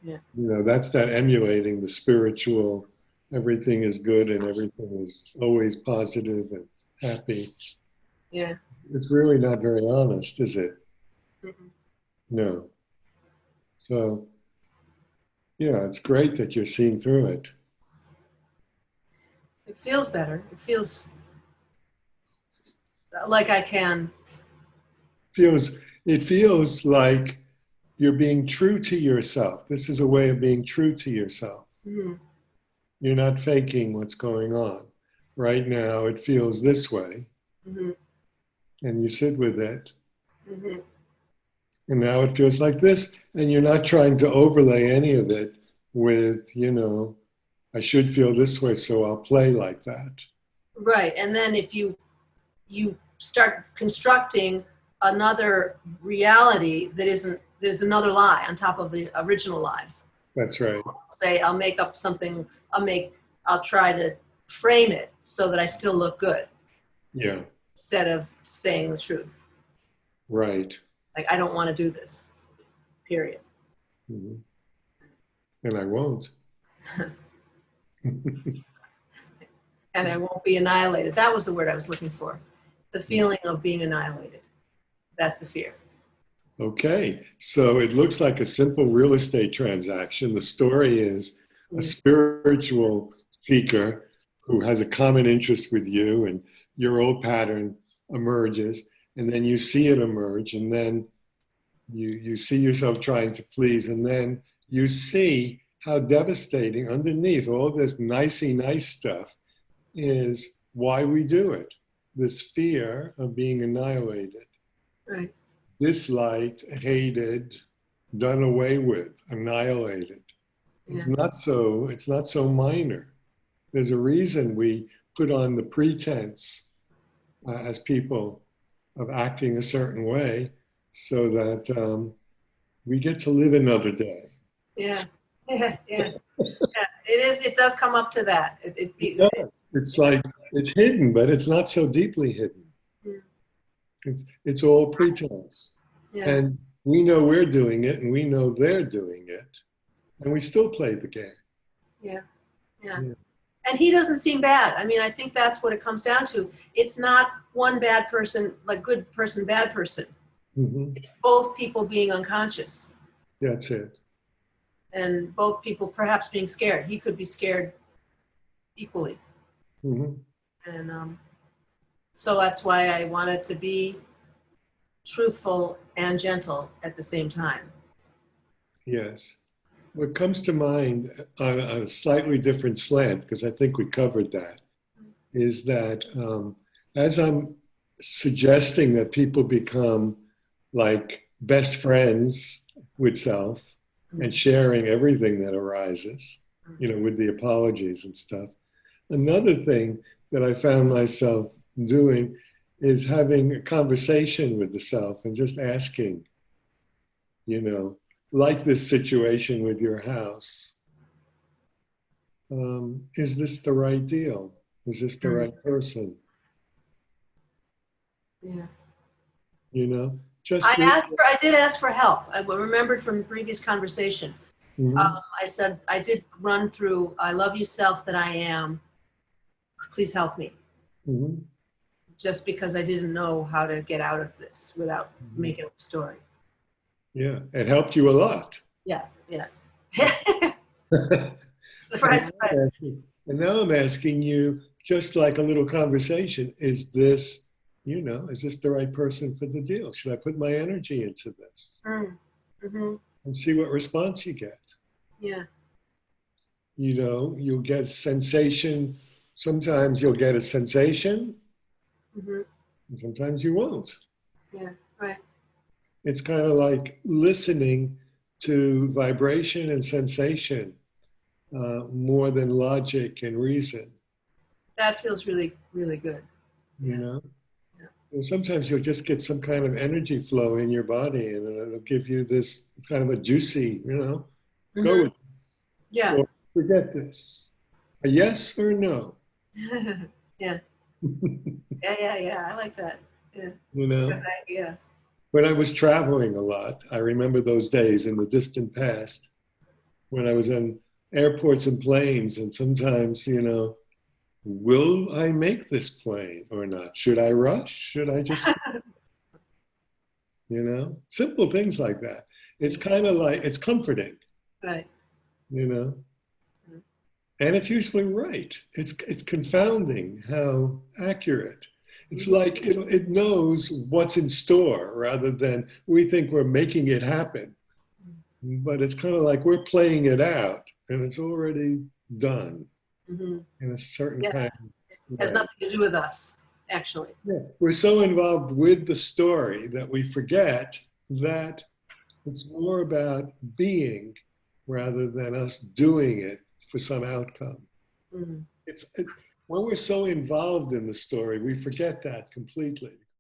Yeah. You know, that's that emulating the spiritual, everything is good and everything is always positive and happy. Yeah. It's really not very honest, is it? Mm-mm. No. So, yeah, it's great that you're seeing through it. It feels better. It feels like I can. Feels it feels like you're being true to yourself. This is a way of being true to yourself. Mm-hmm. You're not faking what's going on. Right now, it feels this way, Mm-hmm. and you sit with it. Mm-hmm. And now it feels like this, and you're not trying to overlay any of it with, I should feel this way, so I'll play like that. Right. And then if you start constructing another reality that isn't, there's another lie on top of the original lie. That's So right. say I'll make up something, I'll try to frame it so that I still look good Yeah, instead of saying the truth. right. Like, I don't want to do this, period. Mhm. And I won't. And I won't be annihilated. That was the word I was looking for. The feeling of being annihilated. That's the fear. Okay, so it looks like a simple real estate transaction. The story is a Mm. spiritual seeker who has a common interest with you, and your old pattern emerges, and then you see it emerge, and then you see yourself trying to please, and then you see how devastating underneath all this nicey nice stuff is why we do it. This fear of being annihilated, Right. disliked, hated, done away with, annihilated. Yeah. It's not so minor. There's a reason we put on the pretense as people of acting a certain way so that we get to live another day. Yeah. Yeah. Yeah. Yeah. It is. It does come up to that. It does. It's like it's hidden, but it's not so deeply hidden. It's all pretense. yeah. And we know we're doing it and we know they're doing it. And we still play the game. Yeah. Yeah. Yeah. And he doesn't seem bad. I mean, I think that's what it comes down to. It's not one bad person, like good person, bad person. Mm-hmm. It's both people being unconscious That's it. and both people perhaps being scared. He could be scared equally. Mm-hmm. And so that's why I wanted to be truthful and gentle at the same time. Yes. What comes to mind on a slightly different slant, because I think we covered that, is that as I'm suggesting that people become like best friends with self and sharing everything that arises, with the apologies and stuff. Another thing that I found myself doing is having a conversation with the self and just asking, you know, like this situation with your house. Is this the right deal? Is this the Mm. right person? Yeah. You know, just I did ask for help. I remembered from previous conversation. Mhm, I said, I did run through, I love you self that I am. Please help me. mhm, Just because I didn't know how to get out of this without mhm. making up a story. Yeah, it helped you a lot. Yeah. Yeah. and, Surprise, surprise. and now I'm asking you, just like a little conversation, is this the right person for the deal? Should I put my energy into this Mm. Mm-hmm. and see what response you get? Yeah. You'll get sensation. Sometimes you'll get a sensation, Mm-hmm. and sometimes you won't. Yeah. Right. It's kind of like listening to vibration and sensation more than logic and reason. That feels really, really good. You Yeah. know, Yeah. and sometimes you'll just get some kind of energy flow in your body, and it'll give you this kind of a juicy, go Mm-hmm. with it Yeah. or forget this. A yes or no. Yeah. Yeah. Yeah. Yeah. I like that. Yeah. you know, Yeah. when I was traveling a lot, I remember those days in the distant past. when I was in airports and planes, and sometimes, will I make this plane or not? Should I rush? Should I just, simple things like that. It's kind of like, it's comforting, Right. you know, and it's usually right. It's confounding how accurate. It's like it knows what's in store rather than we think we're making it happen. But it's kind of like we're playing it out and it's already done in a certain Yeah. kind of It has way. nothing to do with us, actually. Yeah. We're so involved with the story that we forget that it's more about being rather than us doing it for some outcome. Mm-hmm. It's when we're so involved in the story, we forget that completely.